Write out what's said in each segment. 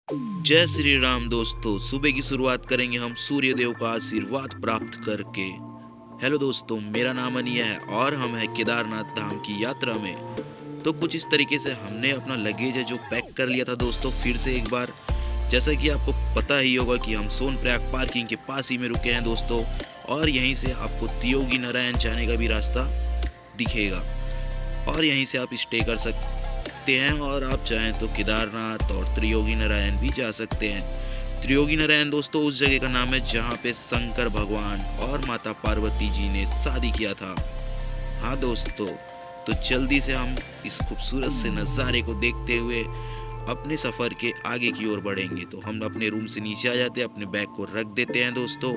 जय श्री राम दोस्तों। सुबह की शुरुआत करेंगे हम सूर्य देव का आशीर्वाद प्राप्त करके। हेलो दोस्तों, मेरा नाम अनिया है और हम हैं केदारनाथ धाम की यात्रा में। तो कुछ इस तरीके से हमने अपना लगेज है जो पैक कर लिया था दोस्तों, फिर से एक बार। जैसा कि आपको पता ही होगा कि हम सोनप्रयाग पार्किंग के पास ही में रुके हैं दोस्तों, और यहीं से आपको त्रियोगी नारायण जाने का भी रास्ता दिखेगा और यहीं से आप स्टे कर सकते हैं, और आप चाहें तो केदारनाथ और त्रियोगी नारायण भी जा सकते हैं। त्रियोगी नारायण दोस्तों उस जगह का नाम है जहाँ पे शंकर भगवान और माता पार्वती जी ने शादी किया था। हाँ दोस्तों, तो जल्दी से हम इस खूबसूरत से नज़ारे को देखते हुए अपने सफ़र के आगे की ओर बढ़ेंगे। तो हम अपने रूम से नीचे आ जाते हैं, अपने बैग को रख देते हैं दोस्तों,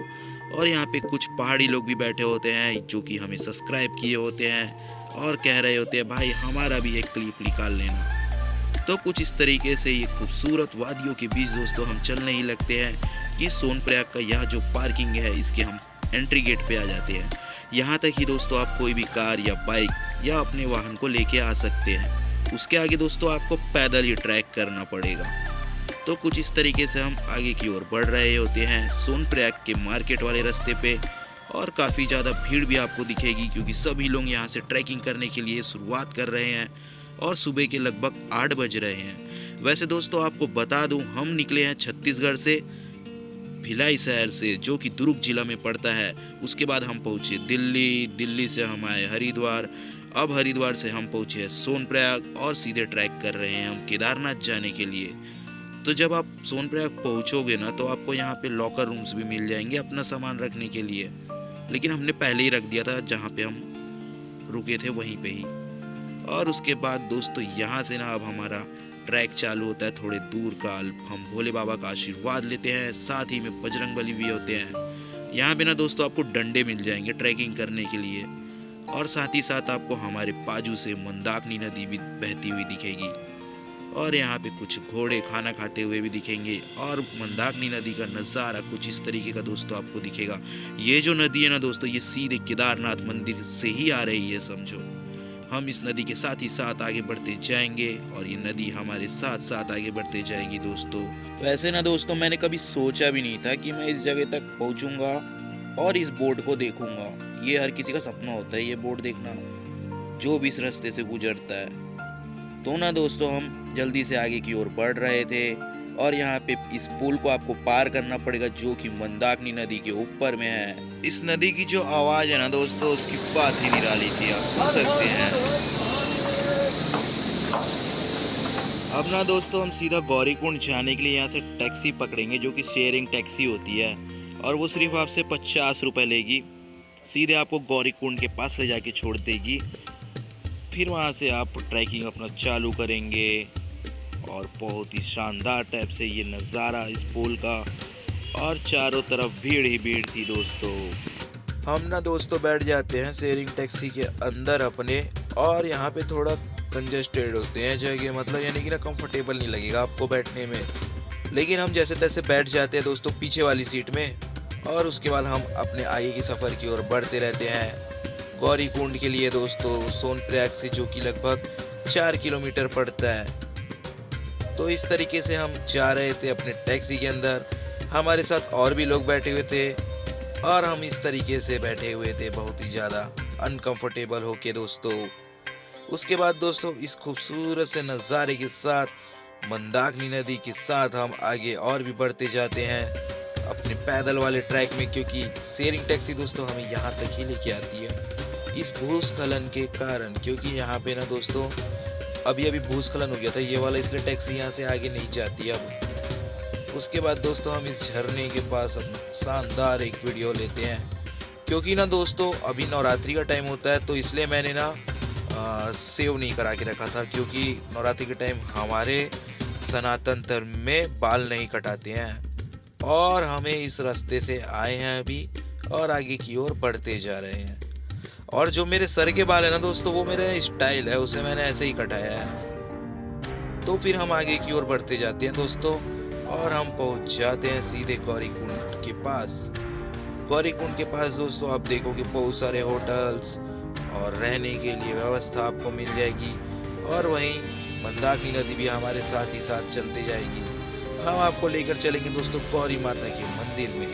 और यहाँ पे कुछ पहाड़ी लोग भी बैठे होते हैं जो कि हमें सब्सक्राइब किए होते हैं और कह रहे होते हैं भाई हमारा भी एक क्लिप निकाल लेना। तो कुछ इस तरीके से ये खूबसूरत वादियों के बीच दोस्तों हम चलने ही लगते हैं कि सोनप्रयाग का यह जो पार्किंग है इसके हम एंट्री गेट पे आ जाते हैं। यहाँ तक ही दोस्तों आप कोई भी कार या बाइक या अपने वाहन को लेके आ सकते हैं। उसके आगे दोस्तों आपको पैदल ही ट्रैक करना पड़ेगा। तो कुछ इस तरीके से हम आगे की ओर बढ़ रहे होते हैं सोनप्रयाग के मार्केट वाले रास्ते पे, और काफ़ी ज़्यादा भीड़ भी आपको दिखेगी क्योंकि सभी लोग यहाँ से ट्रैकिंग करने के लिए शुरुआत कर रहे हैं और सुबह के लगभग 8 बज रहे हैं। वैसे दोस्तों आपको बता दूं, हम निकले हैं छत्तीसगढ़ से, भिलाई शहर से, जो कि दुर्ग जिला में पड़ता है। उसके बाद हम पहुँचे दिल्ली, दिल्ली से हम आए हरिद्वार, अब हरिद्वार से हम पहुँचे सोनप्रयाग और सीधे ट्रैक कर रहे हैं हम केदारनाथ जाने के लिए। तो जब आप सोनप्रयाग पहुँचोगे ना तो आपको यहाँ पे लॉकर रूम्स भी मिल जाएंगे अपना सामान रखने के लिए, लेकिन हमने पहले ही रख दिया था जहाँ पे हम रुके थे वहीं पे ही। और उसके बाद दोस्तों यहाँ से ना अब हमारा ट्रैक चालू होता है थोड़े दूर का। हम भोले बाबा का आशीर्वाद लेते हैं, साथ ही में बजरंगबली भी होते हैं। यहाँ पे ना दोस्तों आपको डंडे मिल जाएंगे ट्रैकिंग करने के लिए, और साथ ही साथ आपको हमारे बाजू से मंदाकिनी नदी भी बहती हुई दिखेगी, और यहाँ पे कुछ घोड़े खाना खाते हुए भी दिखेंगे। और मंदाकिनी नदी का नज़ारा कुछ इस तरीके का दोस्तों आपको दिखेगा। ये जो नदी है ना दोस्तों, ये सीधे केदारनाथ मंदिर से ही आ रही है समझो। हम इस नदी के साथ ही साथ आगे बढ़ते जाएंगे और ये नदी हमारे साथ साथ आगे बढ़ते जाएगी दोस्तों। वैसे ना दोस्तों मैंने कभी सोचा भी नहीं था कि मैं इस जगह तक पहुँचूंगा और इस बोर्ड को देखूंगा। ये हर किसी का सपना होता है ये बोर्ड देखना, जो भी इस रास्ते से गुजरता है। तो ना दोस्तों हम जल्दी से आगे की ओर बढ़ रहे थे, और यहाँ पे इस पुल को आपको पार करना पड़ेगा जो कि मंदाकिनी नदी के ऊपर में है। इस नदी की जो आवाज़ है ना दोस्तों उसकी बात ही निराली थी, आप सुन सकते हैं। अब ना दोस्तों हम सीधा गौरीकुंड जाने के लिए यहाँ से टैक्सी पकड़ेंगे जो कि शेयरिंग टैक्सी होती है, और वो सिर्फ आपसे 50 रुपये लेगी। सीधे आपको गौरीकुंड के पास ले जाके छोड़ देगी। फिर वहाँ से आप ट्रैकिंग अपना चालू करेंगे, और बहुत ही शानदार टाइप से ये नज़ारा इस पुल का, और चारों तरफ भीड़ ही भीड़ थी दोस्तों। हम ना दोस्तों बैठ जाते हैं शेयरिंग टैक्सी के अंदर अपने, और यहाँ पे थोड़ा कंजेस्टेड होते हैं जगह, मतलब यानी कि ना कंफर्टेबल नहीं लगेगा आपको बैठने में, लेकिन हम जैसे तैसे बैठ जाते हैं दोस्तों पीछे वाली सीट में, और उसके बाद हम अपने आगे की सफ़र की ओर बढ़ते रहते हैं गौरीकुंड के लिए दोस्तों, सोनप्रयाग से, जो कि लगभग 4 किलोमीटर पड़ता है। तो इस तरीके से हम जा रहे थे अपने टैक्सी के अंदर, हमारे साथ और भी लोग बैठे हुए थे, और हम इस तरीके से बैठे हुए थे बहुत ही ज़्यादा अनकंफर्टेबल होके दोस्तों। उसके बाद दोस्तों इस खूबसूरत से नज़ारे के साथ मंदाकिनी नदी के साथ हम आगे और भी बढ़ते जाते हैं अपने पैदल वाले ट्रैक में, क्योंकि शेयरिंग टैक्सी दोस्तों हमें यहाँ तक ही लेके आती है इस भूस्खलन के कारण, क्योंकि यहाँ पे ना दोस्तों अभी अभी भूस्खलन हो गया था ये वाला, इसलिए टैक्सी यहाँ से आगे नहीं जाती अब। उसके बाद दोस्तों हम इस झरने के पास अपना शानदार एक वीडियो लेते हैं, क्योंकि ना दोस्तों अभी नवरात्रि का टाइम होता है, तो इसलिए मैंने ना सेव नहीं करा के रखा था, क्योंकि नवरात्रि के टाइम हमारे सनातन धर्म में बाल नहीं कटाते हैं, और हमें इस रास्ते से आए हैं अभी और आगे की ओर बढ़ते जा रहे हैं। और जो मेरे सर के बाल है ना दोस्तों वो मेरा स्टाइल है, उसे मैंने ऐसे ही कटाया है। तो फिर हम आगे की ओर बढ़ते जाते हैं दोस्तों, और हम पहुंच जाते हैं सीधे गौरीकुंड के पास। गौरीकुंड के पास दोस्तों आप देखोगे बहुत सारे होटल्स और रहने के लिए व्यवस्था आपको मिल जाएगी, और वहीं मंदाकिनी नदी भी हमारे साथ ही साथ चलती जाएगी। हम आपको लेकर चलेंगे दोस्तों गौरी माता के मंदिर में।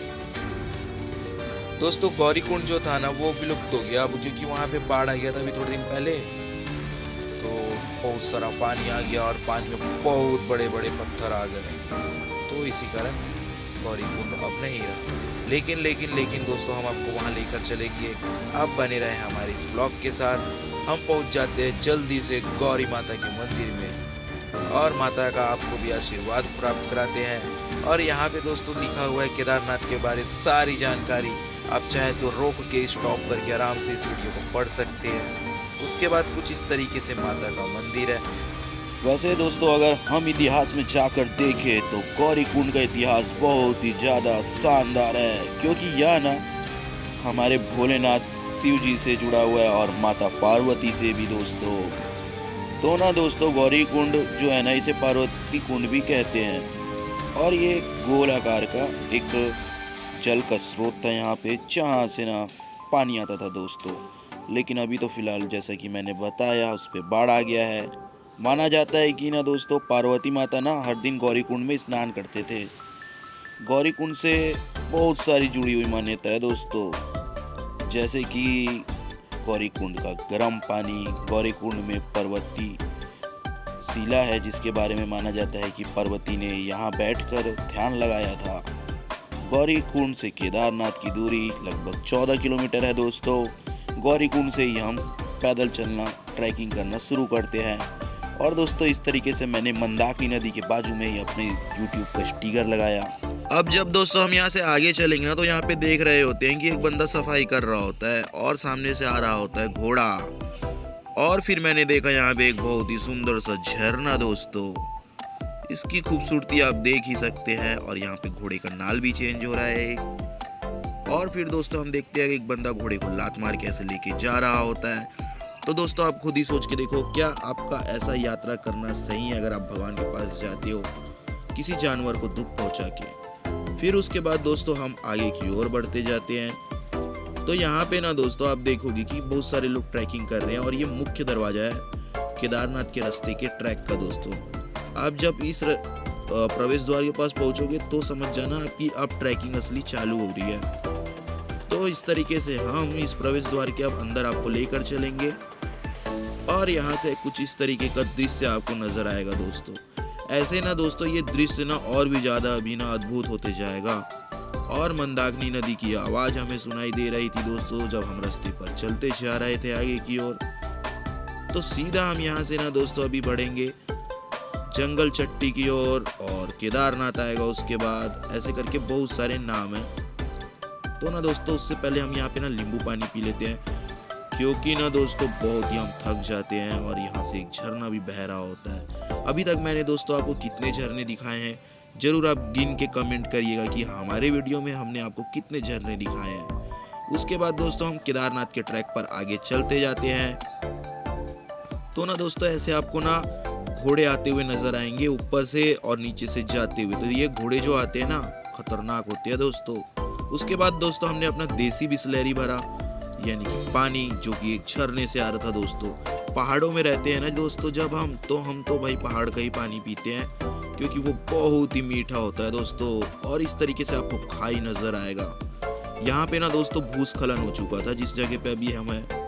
दोस्तों गौरी कुंड जो था ना वो विलुप्त हो गया अब, क्योंकि वहाँ पे बाढ़ आ गया था अभी थोड़े दिन पहले। तो बहुत सारा पानी आ गया और पानी में बहुत बड़े बड़े पत्थर आ गए, तो इसी कारण गौरी कुंड अब नहीं रहा। लेकिन लेकिन लेकिन दोस्तों हम आपको वहाँ लेकर चलेंगे। आप बने रहे हमारे इस ब्लॉग के साथ। हम पहुँच जाते हैं जल्दी से गौरी माता के मंदिर में और माता का आपको भी आशीर्वाद प्राप्त कराते हैं। और यहाँ पे दोस्तों लिखा हुआ है केदारनाथ के बारे सारी जानकारी। आप चाहे तो रोक के स्टॉप करके आराम से इस वीडियो को पढ़ सकते हैं। उसके बाद कुछ इस तरीके से माता का मंदिर है। वैसे दोस्तों अगर हम इतिहास में जाकर देखें तो गौरी कुंड का इतिहास बहुत ही ज़्यादा शानदार है, क्योंकि यह ना हमारे भोलेनाथ शिव जी से जुड़ा हुआ है और माता पार्वती से भी दोस्तों। तो ना दोस्तों गौरी कुंड जो है ना इसे पार्वती कुंड भी कहते हैं और ये गोल आकार का एक जल का स्रोत था यहाँ पे, जहाँ से ना पानी आता था दोस्तों। लेकिन अभी तो फिलहाल जैसा कि मैंने बताया उस पर बाढ़ आ गया है। माना जाता है कि ना दोस्तों पार्वती माता ना हर दिन गौरी कुंड में स्नान करते थे। गौरी कुंड से बहुत सारी जुड़ी हुई मान्यता है दोस्तों, जैसे कि गौरी कुंड का गर्म पानी, गौरी कुंड में पार्वती शिला है जिसके बारे में माना जाता है कि पार्वती ने यहाँ बैठकर ध्यान लगाया था। गौरी कुंड से केदारनाथ की दूरी लगभग 14 किलोमीटर है दोस्तों। गौरी कुंड से ही हम पैदल चलना, ट्रैकिंग करना शुरू करते हैं। और दोस्तों इस तरीके से मैंने मंदाकिनी नदी के बाजू में ही अपने YouTube का स्टिकर लगाया। अब जब दोस्तों हम यहाँ से आगे चलेंगे ना तो यहाँ पे देख रहे होते हैं कि एक बंदा सफाई कर रहा होता है और सामने से आ रहा होता है घोड़ा। और फिर मैंने देखा यहाँ पे एक बहुत ही सुंदर सा झरना दोस्तों। इसकी खूबसूरती आप देख ही सकते हैं और यहाँ पे घोड़े का नाल भी चेंज हो रहा है। और फिर दोस्तों हम देखते हैं कि एक बंदा घोड़े को लात मार के ऐसे लेके जा रहा होता है। तो दोस्तों आप खुद ही सोच के देखो, क्या आपका ऐसा यात्रा करना सही है अगर आप भगवान के पास जाते हो किसी जानवर को दुख पहुंचा के। फिर उसके बाद दोस्तों हम आगे की ओर बढ़ते जाते हैं। तो यहाँ पे ना दोस्तों आप देखोगे कि बहुत सारे लोग ट्रैकिंग कर रहे हैं और ये मुख्य दरवाजा है केदारनाथ के रास्ते के ट्रैक का दोस्तों। आप जब इस प्रवेश द्वार के पास पहुंचोगे तो समझ जाना कि अब ट्रैकिंग असली चालू हो रही है। तो इस तरीके से हम इस प्रवेश द्वार के अब अंदर आपको लेकर चलेंगे और यहाँ से कुछ इस तरीके का दृश्य आपको नजर आएगा दोस्तों। ऐसे ना दोस्तों ये दृश्य ना और भी ज्यादा अभी ना अद्भुत होते जाएगा। और मंदाकिनी नदी की आवाज हमें सुनाई दे रही थी दोस्तों जब हम रास्ते पर चलते जा रहे थे आगे की ओर। तो सीधा हम यहाँ से ना दोस्तों अभी बढ़ेंगे जंगल चट्टी की ओर और केदारनाथ आएगा उसके बाद। ऐसे करके बहुत सारे नाम है। तो ना दोस्तों उससे पहले हम यहाँ पे ना नींबू पानी पी लेते हैं, क्योंकि ना दोस्तों बहुत ही हम थक जाते हैं और यहाँ से एक झरना भी बह रहा होता है। अभी तक मैंने दोस्तों आपको कितने झरने दिखाए हैं जरूर आप गिन के कमेंट करिएगा कि हमारे वीडियो में हमने आपको कितने झरने दिखाए हैं। उसके बाद दोस्तों हम केदारनाथ के ट्रैक पर आगे चलते जाते हैं। तो ना दोस्तों ऐसे आपको ना घोड़े आते हुए नजर आएंगे ऊपर से और नीचे से जाते हुए। तो ये घोड़े जो आते हैं ना खतरनाक होते हैं दोस्तों। उसके बाद दोस्तों हमने अपना देसी बिस्लरी भरा, यानी कि पानी जो कि एक झरने से आ रहा था दोस्तों। पहाड़ों में रहते हैं ना दोस्तों जब हम तो भाई पहाड़ का ही पानी पीते हैं, क्योंकि वो बहुत ही मीठा होता है दोस्तों। और इस तरीके से आपको खाई नजर आएगा। यहाँ पे ना दोस्तों भूस्खलन हो चुका था जिस जगह पे अभी हम हैं।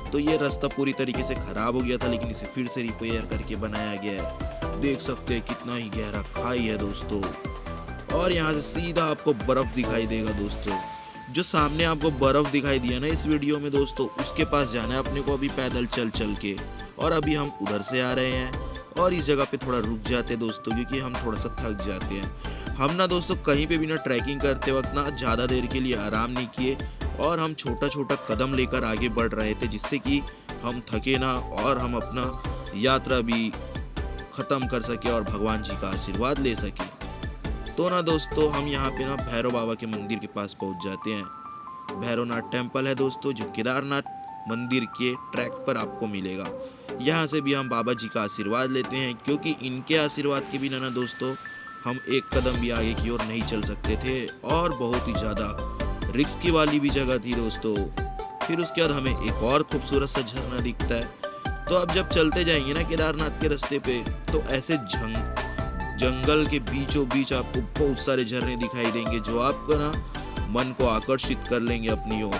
तो ये रास्ता पूरी तरीके से खराब हो गया था, लेकिन इसे फिर से रिपेयर करके बनाया गया है। देख सकते हैं कितना ही गहरा खाई है दोस्तों। और यहाँ से सीधा आपको बर्फ दिखाई देगा दोस्तों। जो सामने आपको बर्फ दिखाई दिया ना इस वीडियो में दोस्तों, उसके पास जाना है अपने को अभी पैदल चल चल के। और अभी हम उधर से आ रहे हैं और इस जगह पे थोड़ा रुक जाते हैं दोस्तों, क्योंकि हम थोड़ा सा थक जाते हैं। हम ना दोस्तों कहीं पे भी ना ट्रैकिंग करते वक्त ना ज़्यादा देर के लिए आराम नहीं किए और हम छोटा छोटा कदम लेकर आगे बढ़ रहे थे, जिससे कि हम थके ना और हम अपना यात्रा भी ख़त्म कर सके और भगवान जी का आशीर्वाद ले सके। तो ना दोस्तों हम यहाँ पे ना भैरव बाबा के मंदिर के पास पहुँच जाते हैं। भैरवनाथ टेम्पल है दोस्तों जो केदारनाथ मंदिर के ट्रैक पर आपको मिलेगा। यहाँ से भी हम बाबा जी का आशीर्वाद लेते हैं, क्योंकि इनके आशीर्वाद के बिना ना दोस्तों हम एक कदम भी आगे की ओर नहीं चल सकते थे और बहुत ही ज़्यादा रिस्की वाली भी जगह थी दोस्तों। फिर उसके बाद हमें एक और खूबसूरत सा झरना दिखता है। तो अब जब चलते जाएंगे ना केदारनाथ के रास्ते पे, तो ऐसे जंगल के बीचों बीच आपको बहुत सारे झरने दिखाई देंगे जो आपको ना मन को आकर्षित कर लेंगे अपनी ओर।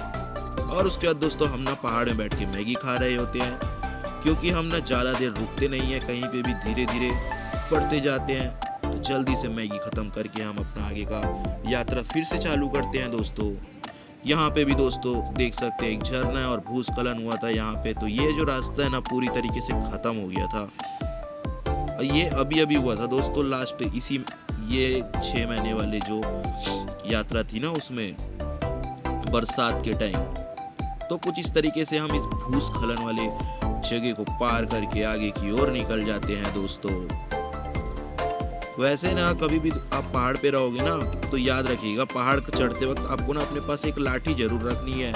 और उसके बाद दोस्तों हम ना पहाड़ में बैठ के मैगी खा रहे होते हैं, क्योंकि हम ना ज़्यादा देर रुकते नहीं हैं, कहीं पे भी धीरे धीरे बढ़ते जाते हैं। तो जल्दी से मैगी ख़त्म करके हम अपना आगे का यात्रा फिर से चालू करते हैं दोस्तों। यहाँ पे भी दोस्तों देख सकते हैं एक झरना है और भूस्खलन हुआ था यहाँ पे। तो ये जो रास्ता है ना पूरी तरीके से ख़त्म हो गया था। ये अभी अभी हुआ था दोस्तों, लास्ट इसी ये 6 महीने वाले जो यात्रा थी ना उसमें बरसात के टाइम। तो कुछ इस तरीके से हम इस भूस्खलन वाले जगह को पार करके आगे की ओर निकल जाते हैं दोस्तों। वैसे ना कभी भी आप पहाड़ पे रहोगे ना तो याद रखिएगा, पहाड़ चढ़ते वक्त आपको ना अपने पास एक लाठी जरूर रखनी है,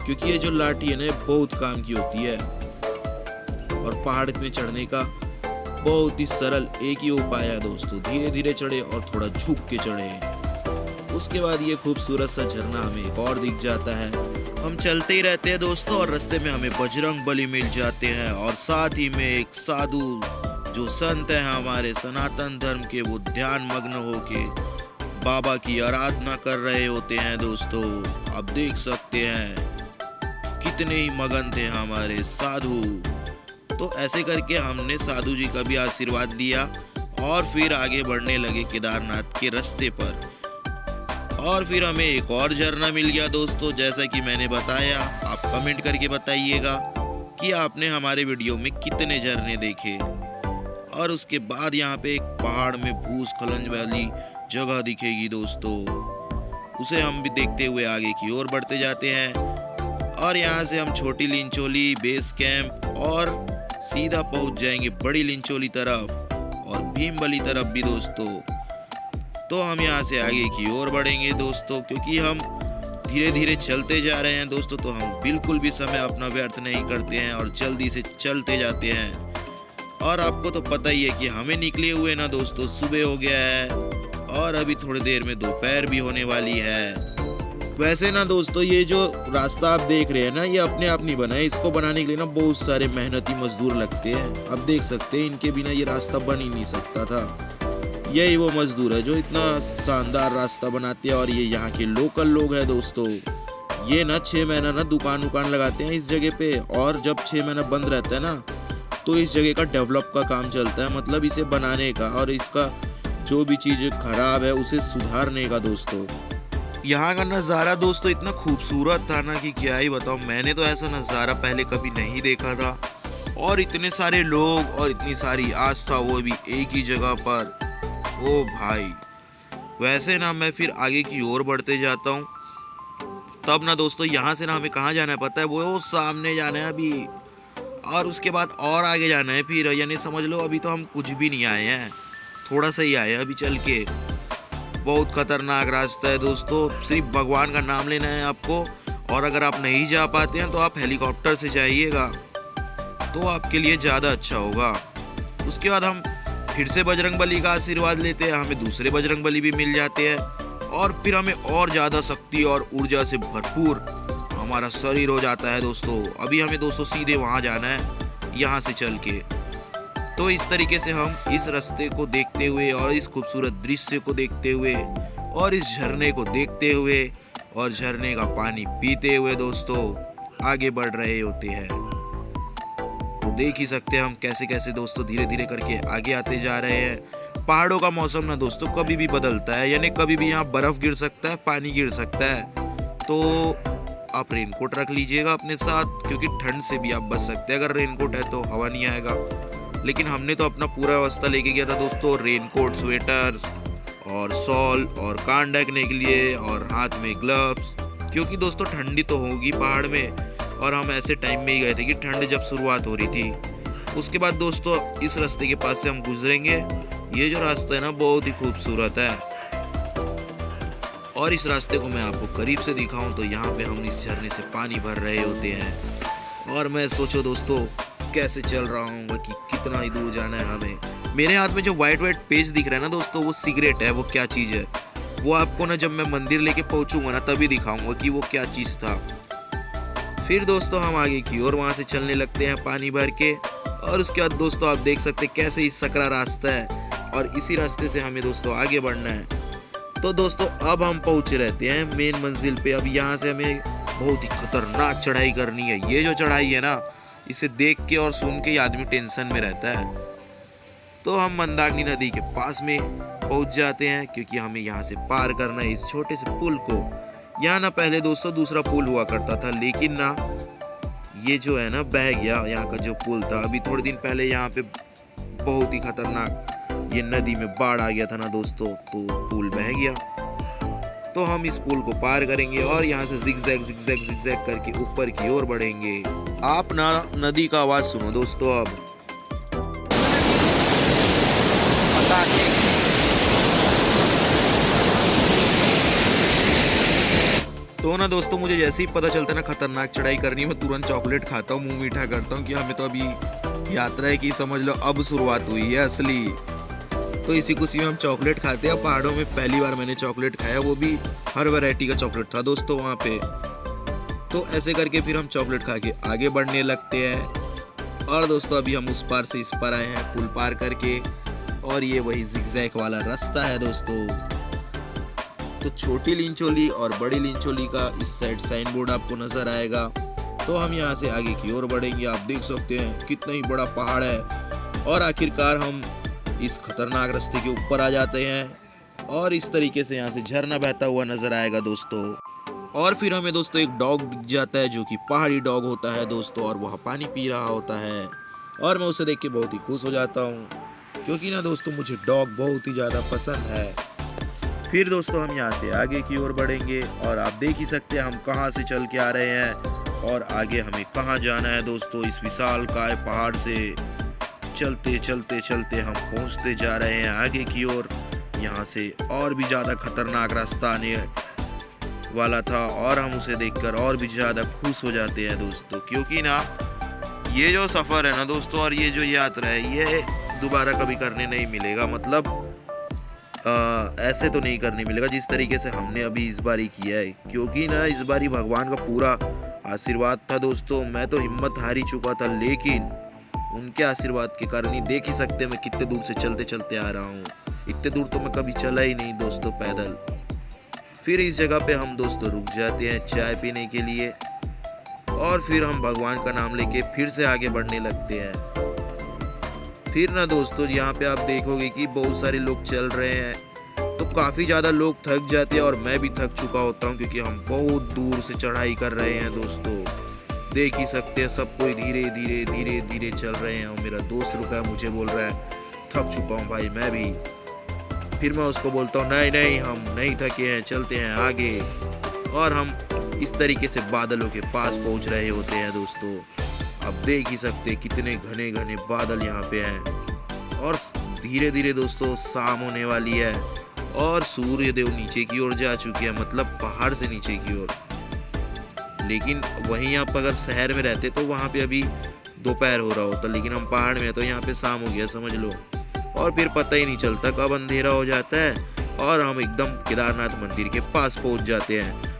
क्योंकि ये जो लाठी है ना बहुत काम की होती है। और पहाड़ में चढ़ने का बहुत ही सरल एक ही उपाय है दोस्तों, धीरे धीरे चढ़े और थोड़ा झुक के चढ़े। उसके बाद ये खूबसूरत सा झरना हमें एक और दिख जाता है। हम चलते ही रहते हैं दोस्तों और रास्ते में हमें बजरंग बली मिल जाते हैं और साथ ही में एक साधु जो संत है हमारे सनातन धर्म के, वो ध्यान मग्न होके बाबा की आराधना कर रहे होते हैं दोस्तों। आप देख सकते हैं कितने ही मगन थे हमारे साधु। तो ऐसे करके हमने साधु जी का भी आशीर्वाद लिया और फिर आगे बढ़ने लगे केदारनाथ के रास्ते पर। और फिर हमें एक और झरना मिल गया दोस्तों। जैसा कि मैंने बताया, आप कमेंट करके बताइएगा कि आपने हमारे वीडियो में कितने झरने देखे। और उसके बाद यहाँ पे एक पहाड़ में भूस्खलन वाली जगह दिखेगी दोस्तों, उसे हम भी देखते हुए आगे की ओर बढ़ते जाते हैं। और यहाँ से हम छोटी लिंचोली बेस कैंप और सीधा पहुँच जाएंगे बड़ी लिंचोली तरफ और भीमबली तरफ भी दोस्तों। तो हम यहाँ से आगे की ओर बढ़ेंगे दोस्तों, क्योंकि हम धीरे धीरे चलते जा रहे हैं दोस्तों। तो हम बिल्कुल भी समय अपना व्यर्थ नहीं करते हैं और जल्दी से चलते जाते हैं। और आपको तो पता ही है कि हमें निकले हुए ना दोस्तों सुबह हो गया है और अभी थोड़ी देर में दोपहर भी होने वाली है। वैसे ना दोस्तों ये जो रास्ता आप देख रहे हैं ना, ये अपने आप नहीं बना है, इसको बनाने के लिए ना बहुत सारे मेहनती मजदूर लगते हैं। आप देख सकते हैं इनके बिना ये रास्ता बन ही नहीं सकता था। यही वो मजदूर है जो इतना शानदार रास्ता बनाते हैं और ये यहाँ के लोकल लोग हैं दोस्तों। ये ना 6 महीना ना दुकान लगाते हैं इस जगह पे, और जब 6 महीना बंद रहता है ना तो इस जगह का डेवलप का काम चलता है, मतलब इसे बनाने का और इसका जो भी चीज़ खराब है उसे सुधारने का दोस्तों। यहाँ का नज़ारा दोस्तों इतना खूबसूरत था ना कि क्या ही बताऊँ। मैंने तो ऐसा नज़ारा पहले कभी नहीं देखा था, और इतने सारे लोग और इतनी सारी आस्था, वो भी एक ही जगह पर। ओ भाई, वैसे ना मैं फिर आगे की ओर बढ़ते जाता हूँ। तब ना दोस्तों यहाँ से ना हमें कहाँ जाना है पता है, वो सामने जाना है अभी, और उसके बाद और आगे जाना है फिर, यानी समझ लो अभी तो हम कुछ भी नहीं आए हैं, थोड़ा सा ही आए हैं अभी चल के। बहुत खतरनाक रास्ता है दोस्तों, सिर्फ भगवान का नाम लेना है आपको। और अगर आप नहीं जा पाते हैं तो आप हेलीकॉप्टर से जाइएगा, तो आपके लिए ज़्यादा अच्छा होगा। उसके बाद हम फिर से बजरंगबली का आशीर्वाद लेते हैं, हमें दूसरे बजरंगबली भी मिल जाते हैं और फिर हमें और ज़्यादा शक्ति और ऊर्जा से भरपूर हमारा शरीर हो जाता है दोस्तों। अभी हमें दोस्तों सीधे वहाँ जाना है यहाँ से चल के। तो इस तरीके से हम इस रास्ते को देखते हुए और इस खूबसूरत दृश्य को देखते हुए और इस झरने को देखते हुए और झरने का पानी पीते हुए दोस्तों आगे बढ़ रहे होते हैं। तो देख ही सकते हैं हम कैसे कैसे दोस्तों धीरे धीरे करके आगे आते जा रहे हैं। पहाड़ों का मौसम ना दोस्तों कभी भी बदलता है, यानी कभी भी यहाँ बर्फ़ गिर सकता है, पानी गिर सकता है। तो आप रेनकोट रख लीजिएगा अपने साथ, क्योंकि ठंड से भी आप बच सकते हैं। अगर रेनकोट है तो हवा नहीं आएगा, लेकिन हमने तो अपना पूरा व्यवस्था लेके गया था दोस्तों, रेनकोट, स्वेटर और शॉल और कान ढकने के लिए और हाथ में ग्लव्स, क्योंकि दोस्तों ठंडी तो होगी पहाड़ में। और हम ऐसे टाइम में ही गए थे कि ठंड जब शुरुआत हो रही थी। उसके बाद दोस्तों इस रास्ते के पास से हम गुजरेंगे। ये जो रास्ता है ना बहुत ही खूबसूरत है, और इस रास्ते को मैं आपको करीब से दिखाऊं तो यहाँ पे हम इस झरने से पानी भर रहे होते हैं। और मैं सोचो दोस्तों कैसे चल रहा हूँ कि कितना ही दूर जाना है हमें। मेरे हाथ में जो वाइट पेज दिख रहा है ना दोस्तों, वो सिगरेट है। वो क्या चीज़ है वो आपको ना जब मैं मंदिर लेके पहुँचूंगा ना तभी दिखाऊंगा कि वो क्या चीज़ था। फिर दोस्तों हम आगे की ओर वहाँ से चलने लगते हैं पानी भर के। और उसके बाद दोस्तों आप देख सकते हैं कैसे ही सकरा रास्ता है और इसी रास्ते से हमें दोस्तों आगे बढ़ना है। तो दोस्तों अब हम पहुंचे रहते हैं मेन मंजिल पे। अब यहाँ से हमें बहुत ही खतरनाक चढ़ाई करनी है। ये जो चढ़ाई है ना, इसे देख के और सुन के आदमी टेंशन में रहता है। तो हम मंदाकिनी नदी के पास में पहुंच जाते हैं, क्योंकि हमें यहाँ से पार करना है इस छोटे से पुल को। यहाँ ना पहले दोस्तों दूसरा पुल हुआ करता था, लेकिन ना ये जो है ना बह गया। यहाँ का जो पुल था, अभी थोड़े दिन पहले यहाँ पे बहुत ही खतरनाक ये नदी में बाढ़ आ गया था ना दोस्तों, तो पुल बह गया। तो हम इस पुल को पार करेंगे और यहाँ से जिगजैग जिगजैग जिगजैग करके ऊपर की ओर बढ़ेंगे। आप ना नदी का आवाज सुनो दोस्तों। अब तो ना दोस्तों मुझे जैसे ही पता चलता है ना खतरनाक चढ़ाई करनी है, मैं तुरंत चॉकलेट खाता हूँ, मुंह मीठा करता हूँ कि हमें तो अभी यात्रा की समझ लो अब शुरुआत हुई है असली। तो इसी खुशी में हम चॉकलेट खाते हैं। पहाड़ों में पहली बार मैंने चॉकलेट खाया, वो भी हर वैरायटी का चॉकलेट था दोस्तों वहाँ पे। तो ऐसे करके फिर हम चॉकलेट खा के आगे बढ़ने लगते हैं। और दोस्तों अभी हम उस पार से इस पार आए हैं पुल पार करके, और ये वही जिगजैग वाला रास्ता है दोस्तों। तो छोटी लिंचोली और बड़ी लिंचोली का इस साइड साइन बोर्ड आपको नजर आएगा। तो हम यहाँ से आगे की ओर बढ़ेंगे। आप देख सकते हैं कितना ही बड़ा पहाड़ है, और आखिरकार हम इस खतरनाक रास्ते के ऊपर आ जाते हैं। और इस तरीके से यहाँ से झरना बहता हुआ नजर आएगा दोस्तों। और फिर हमें दोस्तों एक डॉग दिख जाता है, जो कि पहाड़ी डॉग होता है दोस्तों, और वह पानी पी रहा होता है। और मैं उसे देख के बहुत ही खुश हो जाता हूँ, क्योंकि ना दोस्तों मुझे डॉग बहुत ही ज़्यादा पसंद है। फिर दोस्तों हम यहाँ से आगे की ओर बढ़ेंगे, और आप देख ही सकते हैं हम कहाँ से चल के आ रहे हैं और आगे हमें कहाँ जाना है दोस्तों। इस विशालकाय पहाड़ से चलते चलते चलते हम पहुँचते जा रहे हैं आगे की ओर। यहाँ से और भी ज़्यादा खतरनाक रास्ता आने वाला था, और हम उसे देखकर और भी ज़्यादा खुश हो जाते हैं दोस्तों, क्योंकि ना ये जो सफ़र है ना दोस्तों, और ये जो यात्रा है, ये दोबारा कभी करने नहीं मिलेगा। मतलब ऐसे तो नहीं करने मिलेगा जिस तरीके से हमने अभी इस बारी किया है, क्योंकि ना इस बारी भगवान का पूरा आशीर्वाद था दोस्तों। मैं तो हिम्मत हार ही चुका था, लेकिन उनके आशीर्वाद के कारण ही देख ही सकते हैं मैं कितने दूर से चलते चलते आ रहा हूँ। इतने दूर तो मैं कभी चला ही नहीं दोस्तों पैदल। फिर इस जगह पे हम दोस्तों रुक जाते हैं चाय पीने के लिए, और फिर हम भगवान का नाम लेके फिर से आगे बढ़ने लगते हैं। फिर ना दोस्तों यहाँ पे आप देखोगे कि बहुत सारे लोग चल रहे हैं, तो काफ़ी ज़्यादा लोग थक जाते हैं, और मैं भी थक चुका होता हूँ, क्योंकि हम बहुत दूर से चढ़ाई कर रहे हैं दोस्तों। देख ही सकते हैं सब कोई धीरे धीरे धीरे धीरे चल रहे हैं, और मेरा दोस्त रुका है, मुझे बोल रहा है थक चुका हूँ भाई मैं भी। फिर मैं उसको बोलता हूँ नहीं नहीं हम नहीं थके हैं, चलते हैं आगे। और हम इस तरीके से बादलों के पास पहुँच रहे होते हैं दोस्तों। अब देख ही सकते हैं कितने घने घने बादल यहाँ पे हैं, और धीरे धीरे दोस्तों शाम होने वाली है, और सूर्य देव नीचे की ओर जा चुके हैं, मतलब पहाड़ से नीचे की ओर। लेकिन वहीं आप अगर शहर में रहते तो वहाँ पे अभी दोपहर हो रहा होता, लेकिन हम पहाड़ में तो यहाँ पे शाम हो गया समझ लो। और फिर पता ही नहीं चलता कब अंधेरा हो जाता है, और हम एकदम केदारनाथ मंदिर के पास पहुँच जाते हैं।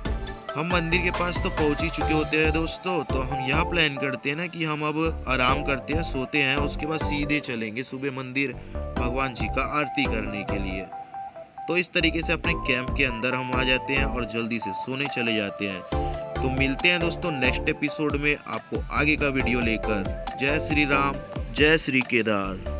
हम मंदिर के पास तो पहुँच ही चुके होते हैं दोस्तों। तो हम यह प्लान करते हैं ना कि हम अब आराम करते हैं, सोते हैं, उसके बाद सीधे चलेंगे सुबह मंदिर भगवान जी का आरती करने के लिए। तो इस तरीके से अपने कैंप के अंदर हम आ जाते हैं और जल्दी से सोने चले जाते हैं। तो मिलते हैं दोस्तों नेक्स्ट एपिसोड में आपको आगे का वीडियो लेकर। जय श्री राम, जय श्री केदार।